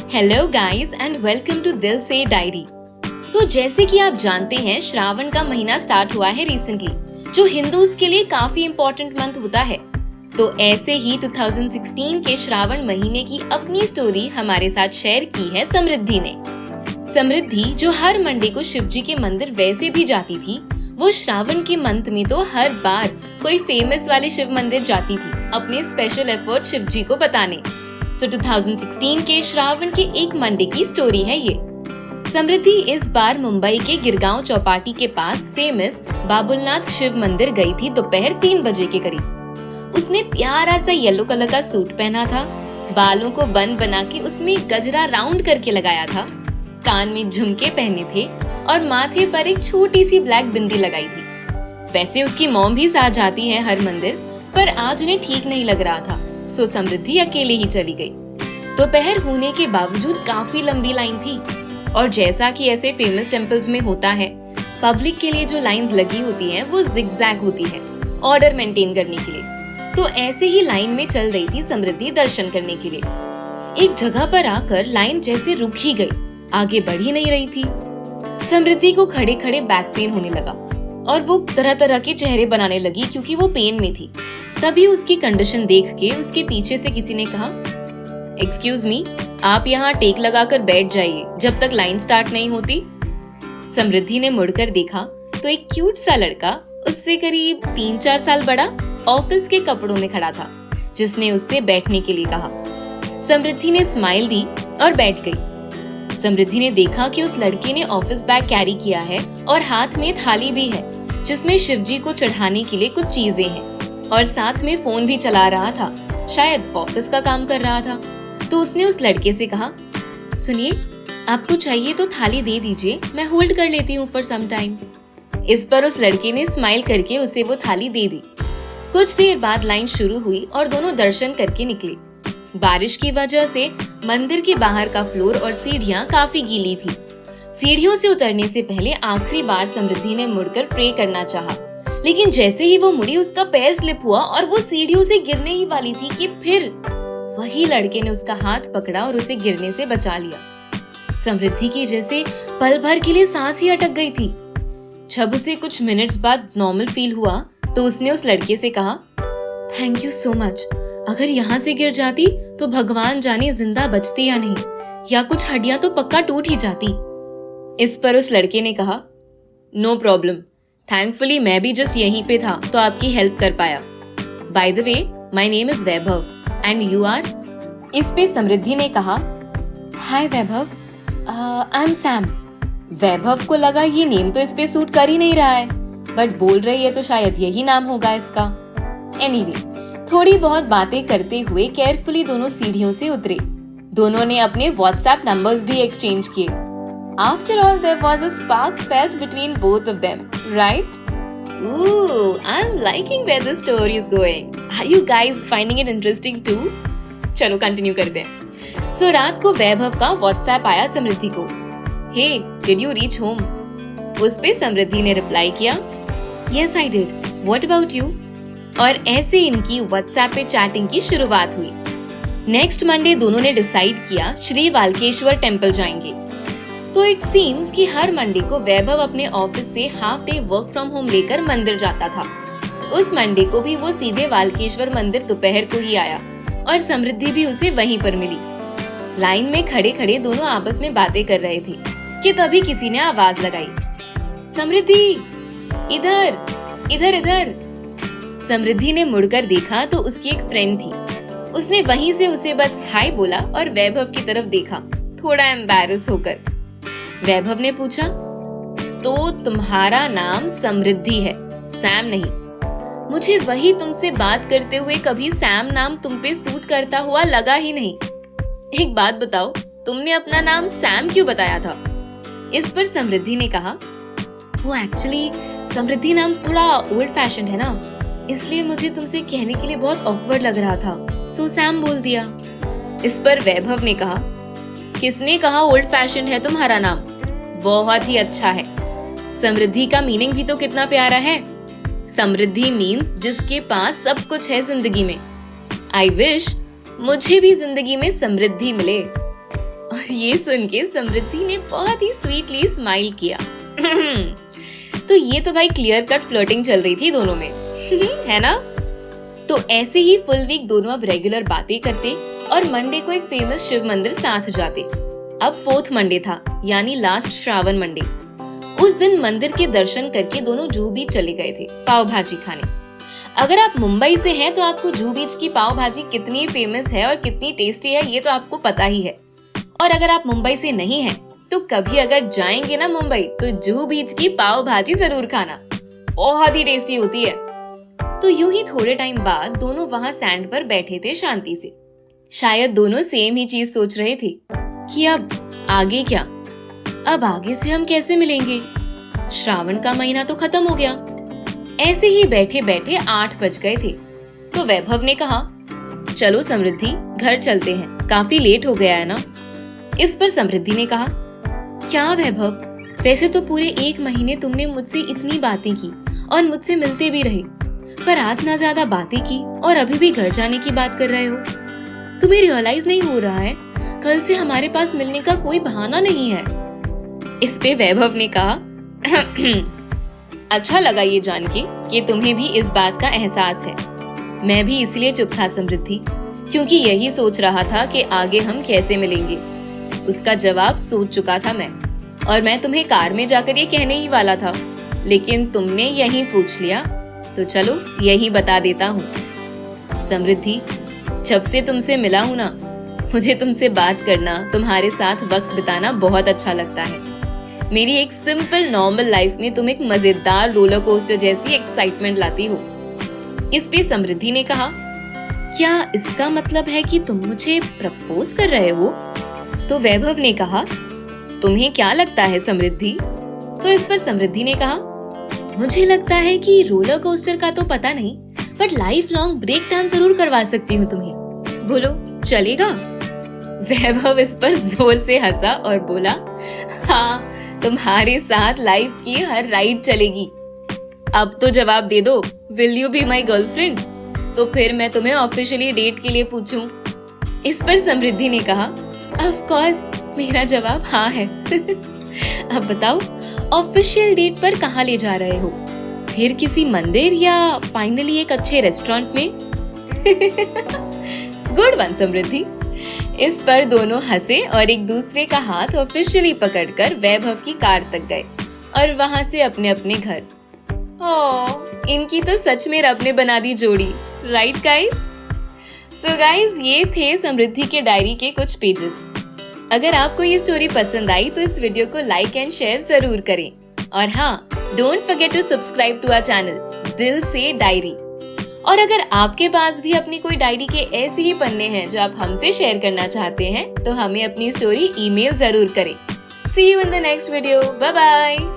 Hello guys and welcome to Dil Se diary. तो जैसे कि आप जानते हैं, श्रावण का महीना स्टार्ट हुआ है रिसेंटली, जो हिंदूज के लिए काफी इम्पोर्टेंट मंथ होता है। तो ऐसे ही 2016 के श्रावण महीने की अपनी स्टोरी हमारे साथ शेयर की है समृद्धि ने। समृद्धि, जो हर मंडे को शिव जी के मंदिर वैसे भी जाती थी, वो श्रावण के मंथ में तो हर बार कोई फेमस वाले शिव मंदिर जाती थी अपने स्पेशल एफर्ट शिव जी को बताने। सो 2016 के श्रावण के एक मंडे की स्टोरी है ये। समृद्धि इस बार मुंबई के गिरगांव चौपाटी के पास फेमस बाबुलनाथ शिव मंदिर गई थी दोपहर 3 बजे के करीब। उसने प्यारा सा येलो कलर का सूट पहना था, बालों को बन बना के उसमें गजरा राउंड करके लगाया था, कान में झुमके पहने थे और माथे पर एक छोटी सी ब्लैक बिंदी लगाई थी। वैसे उसकी मॉम भी साथ जाती है हर मंदिर, पर आज उन्हें ठीक नहीं लग रहा था, सो समृद्धि अकेले ही चली गई। दोपहर होने के बावजूद काफी लंबी लाइन थी और जैसा कि ऐसे फेमस टेम्पल्स में होता है, पब्लिक के लिए जो लाइंस लगी होती हैं वो जिगजैग होती है ऑर्डर मेंटेन करने के लिए। तो ऐसे ही लाइन में चल रही थी समृद्धि दर्शन करने के लिए। एक जगह पर आकर लाइन जैसे रुक ही गई, आगे बढ़ ही नहीं रही थी। समृद्धि को खड़े खड़े बैक पेन होने लगा और वो तरह तरह के चेहरे बनाने लगी क्योंकि वो पेन में थी। तभी उसकी कंडीशन देख के उसके पीछे से किसी ने कहा, एक्सक्यूज मी, आप यहाँ टेक लगाकर बैठ जाइए जब तक लाइन स्टार्ट नहीं होती। समृद्धि ने मुड़कर देखा तो एक क्यूट सा लड़का, उससे करीब 3-4 साल बड़ा, ऑफिस के कपड़ों में खड़ा था, जिसने उससे बैठने के लिए कहा। समृद्धि ने स्माइल दी और बैठ गई। समृद्धि ने देखा कि उस लड़के ने ऑफिस बैग कैरी किया है और हाथ में थाली भी है जिसमें शिवजी को चढ़ाने के लिए कुछ चीजें हैं, और साथ में फोन भी चला रहा था, शायद ऑफिस का काम कर रहा था। तो उसने उस लड़के से कहा, सुनिए, आपको चाहिए तो थाली दे दीजिए, मैं होल्ड कर लेती हूँ फॉर सम टाइम। इस पर उस लड़के ने स्माइल करके उसे वो थाली दे दी। कुछ देर बाद लाइन शुरू हुई और दोनों दर्शन करके निकले। बारिश की वजह से मंदिर के बाहर का फ्लोर और सीढ़ियां काफी गीली थी। सीढ़ियों से उतरने से पहले आखिरी बार समृद्धि ने मुड़कर प्रे करना चाहा, लेकिन जैसे ही वो मुड़ी उसका पैर स्लिप हुआ और वो सीढ़ियों से गिरने ही वाली थी कि फिर वही लड़के ने उसका हाथ पकड़ा और उसे गिरने से बचा लिया। समृद्धि की जैसे पल भर के लिए सांस ही अटक गई थी। जब उसे कुछ मिनट्स बाद नॉर्मल फील हुआ तो उसने उस लड़के से कहा, थैंक यू सो मच। अगर यहाँ से गिर जाती तो भगवान जाने जिंदा बचती या नहीं, या कुछ हड्डियां तो पक्का टूट ही जाती। इस पर उस लड़के ने कहा, नो प्रॉब्लम, थैंकफुली मैं भी जस्ट यहीं पे था तो आपकी हेल्प कर पाया। By the way, my name is Vaibhav and you are? इस पे समृद्धि ने कहा, हाय वैभव, आई एम सैम। वैभव को लगा ये नेम तो इस पे सूट कर ही नहीं रहा है, बट बोल रही है तो शायद यही नाम होगा इसका। एनीवे, थोड़ी बहुत बातें करते हुए केयरफुली दोनों सीढ़ियों से उतरे। दोनों ने अपने व्हाट्सएप नंबर्स भी एक्सचेंज किए। After all, there was a spark felt between both of them, right? Ooh, I'm liking where the story is going. Are you guys finding it interesting too? चलो कंटिन्यू करते हैं। So रात को वैभव का WhatsApp आया समृद्धि को। Hey, did you reach home? उस पे समृद्धि ने रिप्लाई किया, Yes, I did. What about you? और ऐसे इनकी व्हाट्सएप पे चैटिंग की शुरुआत हुई। नेक्स्ट मंडे दोनों ने डिसाइड किया श्री वालकेश्वर टेम्पल जाएंगे। तो इट सीम्स कि हर मंडे को वैभव अपने ऑफिस से half day work from home लेकर मंदिर जाता था। उस मंडे को भी वो सीधे वालकेश्वर मंदिर दोपहर को ही आया और समृद्धि भी उसे वहीं पर मिली। लाइन में खड़े खड़े दोनों आपस में बातें कर रहे थे कि तभी किसी ने आवाज लगाई, समृद्धि, इधर इधर इधर। समृद्धि ने मुड़कर देखा तो उसकी एक फ्रेंड थी। उसने वहीं से उसे बस हाय बोला और वैभव की तरफ देखा, थोड़ा एम्बैरस होकर। वैभव ने पूछा, तो तुम्हारा नाम समृद्धि है, सैम नहीं? मुझे वही तुमसे बात करते हुए कभी सैम नाम तुम पे सूट करता हुआ लगा ही नहीं। एक बात बताओ, तुमने अपना नाम सैम क्यों बताया था? इस पर समृद्धि ने कहा, वो एक्चुअली समृद्धि नाम थोड़ा ओल्ड फैशन है ना, इसलिए मुझे तुमसे कहने के लिए बहुत ऑकवर्ड लग रहा था, सो सैम बोल दिया। इस पर वैभव ने कहा, किसने कहा ओल्ड फैशन है तुम्हारा नाम? बहुत ही अच्छा है। समृद्धि का मीनिंग भी तो कितना प्यारा है। समृद्धि मीन्स जिसके पास सब कुछ है जिंदगी में। आई विश मुझे भी जिंदगी में समृद्धि मिले। और ये सुन के समृद्धि ने बहुत ही स्वीटली स्माइल किया। तो ये तो भाई क्लियर कट फ्लर्टिंग चल रही थी दोनों में, है ना? तो ऐसे ही फुल वीक दोनों अब रेगुलर बातें करते और मंडे को एक फेमस शिव मंदिर साथ जाते। अब 4th मंडे था, यानी लास्ट श्रावण मंडे। उस दिन मंदिर के दर्शन करके दोनों जुहू बीच चले गए थे पाव भाजी खाने। अगर आप मुंबई से हैं तो आपको जुहू बीच की पाव भाजी कितनी फेमस है और कितनी टेस्टी है ये तो आपको पता ही है। और अगर आप मुंबई से नहीं हैं तो कभी अगर जाएंगे ना मुंबई तो जुहू बीच की पाव भाजी जरूर खाना, बहुत ही टेस्टी होती है। तो यूं ही थोड़े टाइम बाद दोनों वहां सैंड पर बैठे थे शांति से। शायद दोनों सेम ही चीज सोच रहे थे कि अब आगे क्या, अब आगे से हम कैसे मिलेंगे, श्रावण का महीना तो खत्म हो गया। ऐसे ही बैठे बैठे 8 बज गए थे। तो वैभव ने कहा, चलो समृद्धि घर चलते हैं, काफी लेट हो गया है ना। इस पर समृद्धि ने कहा, क्या वैभव, वैसे तो पूरे 1 महीने तुमने मुझसे इतनी बातें की और मुझसे मिलते भी रहे, पर आज ना ज्यादा बातें की और अभी भी घर जाने की बात कर रहे हो। तुम्हें रियलाइज नहीं हो रहा है कल से हमारे पास मिलने का कोई बहाना नहीं है। इस पे वैभव ने कहा, अच्छा लगा ये जान के कि तुम्हें भी इस बात का एहसास है। मैं भी इसलिए चुप था समृद्धि, क्योंकि यही सोच रहा था कि आगे हम कैसे मिलेंगे। उसका जवाब सोच चुका था मैं, और मैं तुम्हें कार में जाकर ये कहने ही वाला था, लेकिन तुमने यही पूछ लिया तो चलो यही बता देता हूँ। समृद्धि, जब से तुमसे मिला हूँ ना, मुझे तुमसे बात करना, तुम्हारे साथ वक्त बिताना बहुत अच्छा लगता है। मेरी एक सिंपल नॉर्मल लाइफ में तुम एक मजेदार रोलर कोस्टर जैसी एक्साइटमेंट लाती हो। इस पे समृद्धि ने कहा, क्या इसका मतलब है कि तुम मुझे प्रपोज कर रहे हो? तो वैभव ने कहा, तुम्हें क्या लगता है समृद्धि? तो इस पर समृद्धि ने कहा, मुझे लगता है कि रोलर कोस्टर का तो पता नहीं, but life long break dance जरूर करवा सकती हूँ तुम्हें। बोलो चलेगा? वैभव इस पर जोर से हंसा और बोला, हाँ, तुम्हारे साथ लाइफ की हर राइड चलेगी। अब तो जवाब दे दो, will you be my girlfriend? तो फिर मैं तुम्हें ऑफिशियली डेट के लिए पूछूं? इस पर समृद्धि ने कहा, ऑफ कोर्स, मेरा जवाब हाँ है। अब बताओ, ऑफिशियल डेट पर कहाँ ले जा रहे हो? फिर किसी मंदिर या फाइनली एक अच्छे रेस्टोरेंट में? गुड वन समृद्धि। इस पर दोनों हंसे और एक दूसरे का हाथ ऑफिशियली पकड़कर वैभव की कार तक गए और वहां से अपने अपने घर। ओह, इनकी तो सच में रब ने बना दी जोड़ी, राइट गाइस? सो गाइस, ये थे समृद्धि के डायरी के कुछ पेजेस। अगर आपको ये स्टोरी पसंद आई तो इस वीडियो को लाइक एंड शेयर जरूर करें। और हाँ, don't forget to subscribe to our channel Dil Se diary. और अगर आपके पास भी अपनी कोई डायरी के ऐसे ही पन्ने हैं जो आप हमसे शेयर करना चाहते हैं तो हमें अपनी स्टोरी ईमेल जरूर करें। See you in the next video, bye bye.